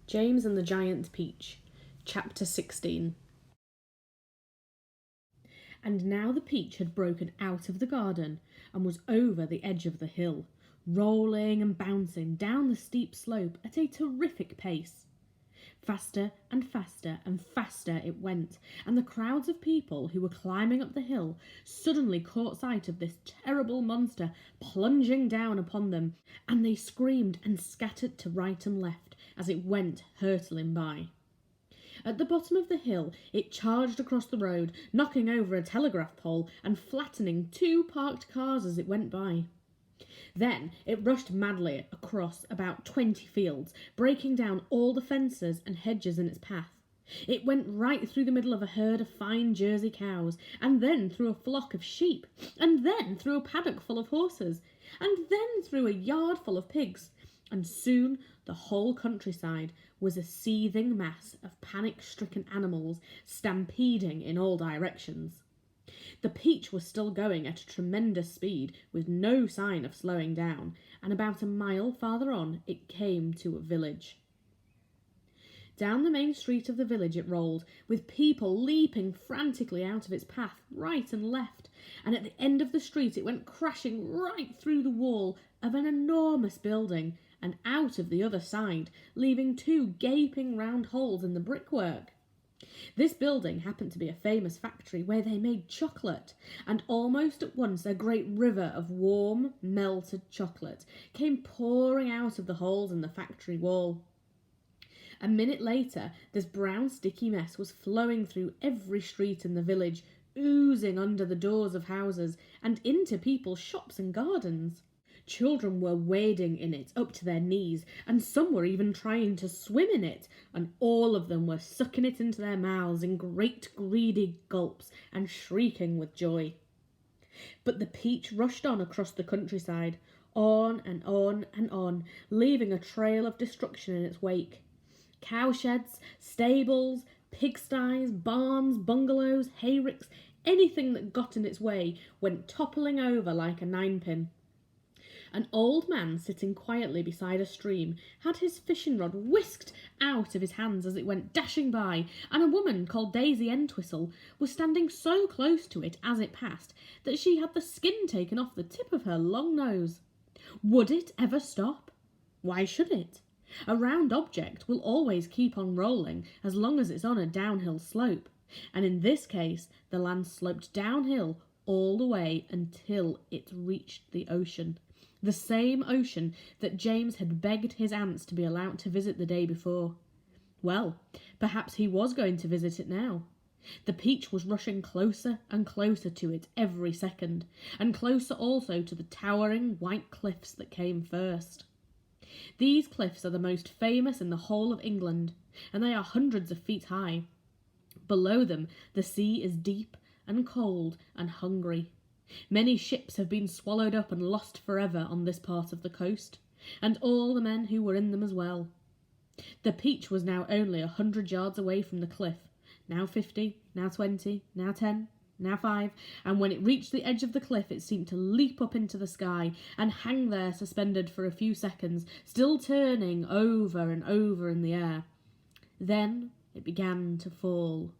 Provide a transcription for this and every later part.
James and the Giant Peach, Chapter 16. And now the peach had broken out of the garden and was over the edge of the hill, rolling and bouncing down the steep slope at a terrific pace. Faster and faster and faster it went, and the crowds of people who were climbing up the hill suddenly caught sight of this terrible monster plunging down upon them, and they screamed and scattered to right and left as it went hurtling by. At the bottom of the hill, it charged across the road, knocking over a telegraph pole and flattening 2 parked cars as it went by. Then it rushed madly across about 20 fields, breaking down all the fences and hedges in its path. It went right through the middle of a herd of fine Jersey cows, and then through a flock of sheep, and then through a paddock full of horses, and then through a yard full of pigs, and soon the whole countryside was a seething mass of panic-stricken animals stampeding in all directions. The peach was still going at a tremendous speed, with no sign of slowing down, and about a mile farther on it came to a village. Down the main street of the village it rolled, with people leaping frantically out of its path, right and left, and at the end of the street it went crashing right through the wall of an enormous building, and out of the other side, leaving 2 gaping round holes in the brickwork. This building happened to be a famous factory where they made chocolate, and almost at once a great river of warm, melted chocolate came pouring out of the holes in the factory wall. A minute later, this brown sticky mess was flowing through every street in the village, oozing under the doors of houses and into people's shops and gardens. Children were wading in it up to their knees, and some were even trying to swim in it, and all of them were sucking it into their mouths in great greedy gulps and shrieking with joy. But the peach rushed on across the countryside, on and on and on, leaving a trail of destruction in its wake. Cowsheds, stables, pigsties, barns, bungalows, hayricks, anything that got in its way went toppling over like a ninepin. An old man sitting quietly beside a stream had his fishing rod whisked out of his hands as it went dashing by, and a woman called Daisy Entwistle was standing so close to it as it passed that she had the skin taken off the tip of her long nose. Would it ever stop? Why should it? A round object will always keep on rolling as long as it's on a downhill slope, and in this case the land sloped downhill all the way until it reached the ocean. The same ocean that James had begged his aunts to be allowed to visit the day before. Well, perhaps he was going to visit it now. The peach was rushing closer and closer to it every second, and closer also to the towering white cliffs that came first. These cliffs are the most famous in the whole of England, and they are hundreds of feet high. Below them, the sea is deep and cold and hungry. Many ships have been swallowed up and lost forever on this part of the coast, and all the men who were in them as well. The peach was now only 100 yards away from the cliff, now 50, now 20, now 10, now 5, and when it reached the edge of the cliff it seemed to leap up into the sky and hang there suspended for a few seconds, still turning over and over in the air. Then it began to fall.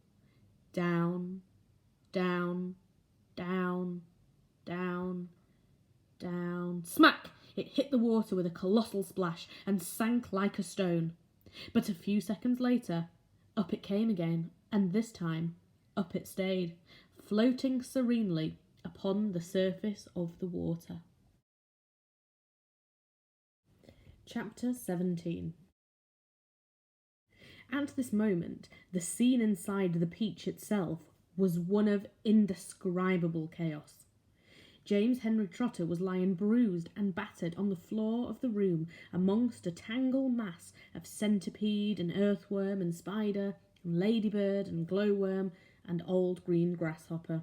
Down, down, down, down, down. Smack! It hit the water with a colossal splash and sank like a stone. But a few seconds later, up it came again, and this time up it stayed, floating serenely upon the surface of the water. Chapter 17. At this moment, the scene inside the peach itself was one of indescribable chaos. James Henry Trotter was lying bruised and battered on the floor of the room amongst a tangled mass of centipede and earthworm and spider and ladybird and glowworm and old green grasshopper.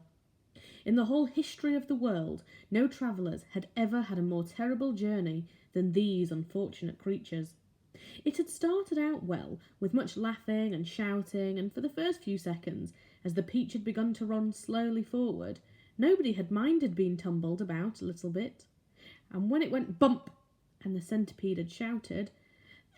In the whole history of the world, no travellers had ever had a more terrible journey than these unfortunate creatures. It had started out well, with much laughing and shouting, and for the first few seconds, as the peach had begun to run slowly forward, nobody had minded being tumbled about a little bit. And when it went bump, and the centipede had shouted,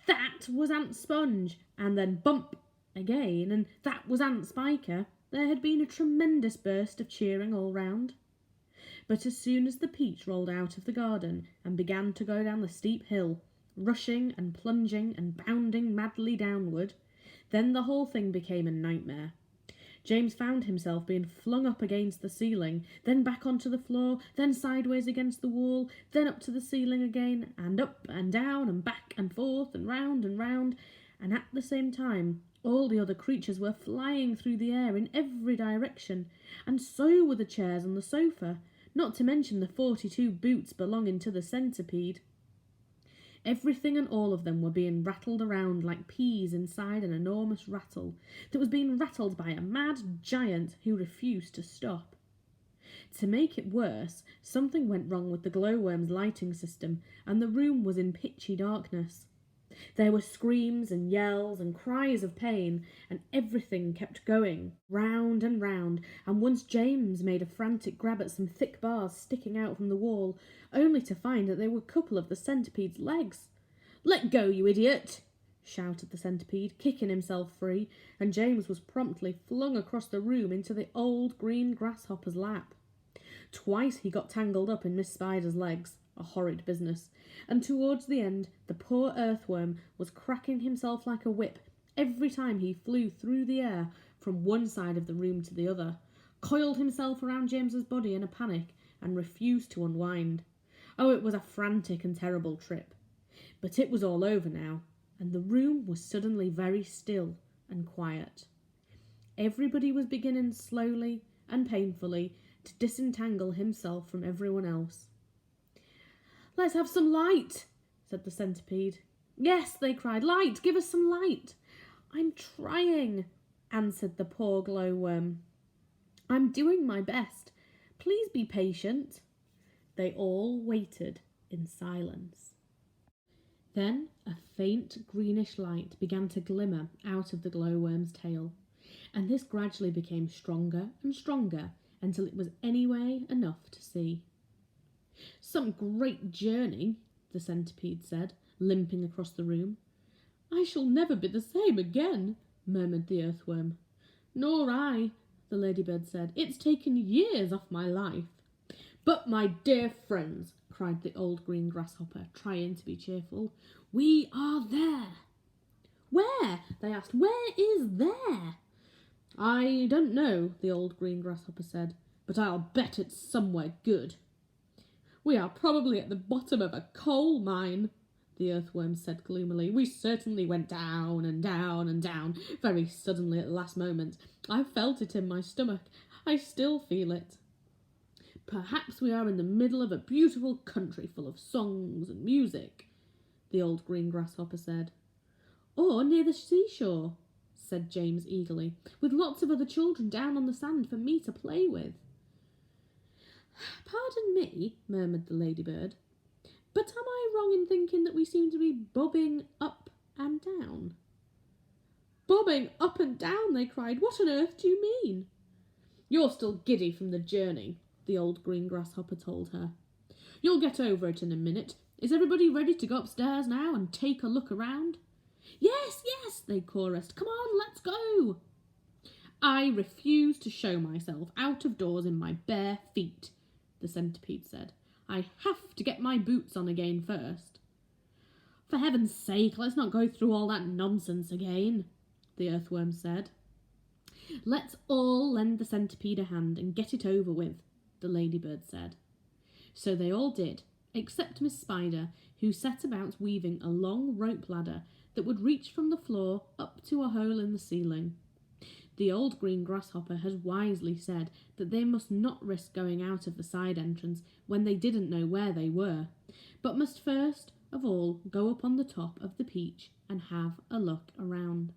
That was Aunt Sponge, and then bump again, and that was Aunt Spiker. There had been a tremendous burst of cheering all round. But as soon as the peach rolled out of the garden and began to go down the steep hill, rushing and plunging and bounding madly downward, then the whole thing became a nightmare. James found himself being flung up against the ceiling, then back onto the floor, then sideways against the wall, then up to the ceiling again, and up and down and back and forth and round, and at the same time all the other creatures were flying through the air in every direction, and so were the chairs and the sofa, not to mention the 42 boots belonging to the centipede. Everything and all of them were being rattled around like peas inside an enormous rattle that was being rattled by a mad giant who refused to stop. To make it worse, something went wrong with the glowworm's lighting system, and the room was in pitchy darkness. There were screams and yells and cries of pain, and everything kept going round, and once James made a frantic grab at some thick bars sticking out from the wall, only to find that they were a couple of the centipede's legs. "Let go, you idiot!" shouted the centipede, kicking himself free, and James was promptly flung across the room into the old green grasshopper's lap. Twice he got tangled up in Miss Spider's legs, a horrid business, and towards the end the poor earthworm was cracking himself like a whip every time he flew through the air from one side of the room to the other, coiled himself around James's body in a panic, and refused to unwind. Oh, it was a frantic and terrible trip. But it was all over now, and the room was suddenly very still and quiet. Everybody was beginning slowly and painfully to disentangle himself from everyone else. "Let's have some light," said the centipede. "Yes," they cried, "light, give us some light." "I'm trying," answered the poor glowworm. "I'm doing my best. Please be patient." They all waited in silence. Then a faint greenish light began to glimmer out of the glowworm's tail, and this gradually became stronger and stronger until it was anyway enough to see. "Some great journey," the centipede said, limping across the room. "I shall never be the same again," murmured the earthworm. "Nor I," the ladybird said. "It's taken years off my life." "But, my dear friends," cried the old green grasshopper, trying to be cheerful, "we are there." "Where?" they asked. "Where is there?" "I don't know," the old green grasshopper said, "but I'll bet it's somewhere good." "We are probably at the bottom of a coal mine," the earthworm said gloomily. "We certainly went down and down and down very suddenly at the last moment. I felt it in my stomach. I still feel it." "Perhaps we are in the middle of a beautiful country full of songs and music," the old green grasshopper said. "Or near the seashore," said James eagerly, "with lots of other children down on the sand for me to play with." "Pardon me," murmured the ladybird, "but am I wrong in thinking that we seem to be bobbing up and down?" "Bobbing up and down!" they cried. "What on earth do you mean?" "You're still giddy from the journey," the old green grasshopper told her. "You'll get over it in a minute. Is everybody ready to go upstairs now and take a look around?" Yes, yes, they chorused. "Come on, let's go." "I refuse to show myself out of doors in my bare feet," the centipede said. "I have to get my boots on again first." "For heaven's sake, let's not go through all that nonsense again," the earthworm said. "Let's all lend the centipede a hand and get it over with," the ladybird said. So they all did, except Miss Spider, who set about weaving a long rope ladder that would reach from the floor up to a hole in the ceiling. The old green grasshopper had wisely said that they must not risk going out of the side entrance when they didn't know where they were, but must first of all go up on the top of the peach and have a look around.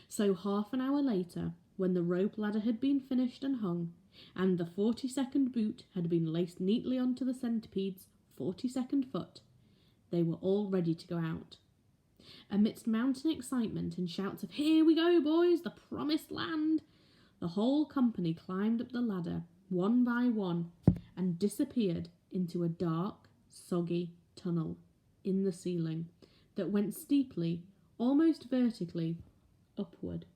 So half an hour later, when the rope ladder had been finished and hung, and the 42nd boot had been laced neatly onto the centipede's 42nd foot, they were all ready to go out. Amidst mountain excitement and shouts of "Here we go, boys, the promised land," the whole company climbed up the ladder, one by one, and disappeared into a dark, soggy tunnel in the ceiling, that went steeply, almost vertically, upward.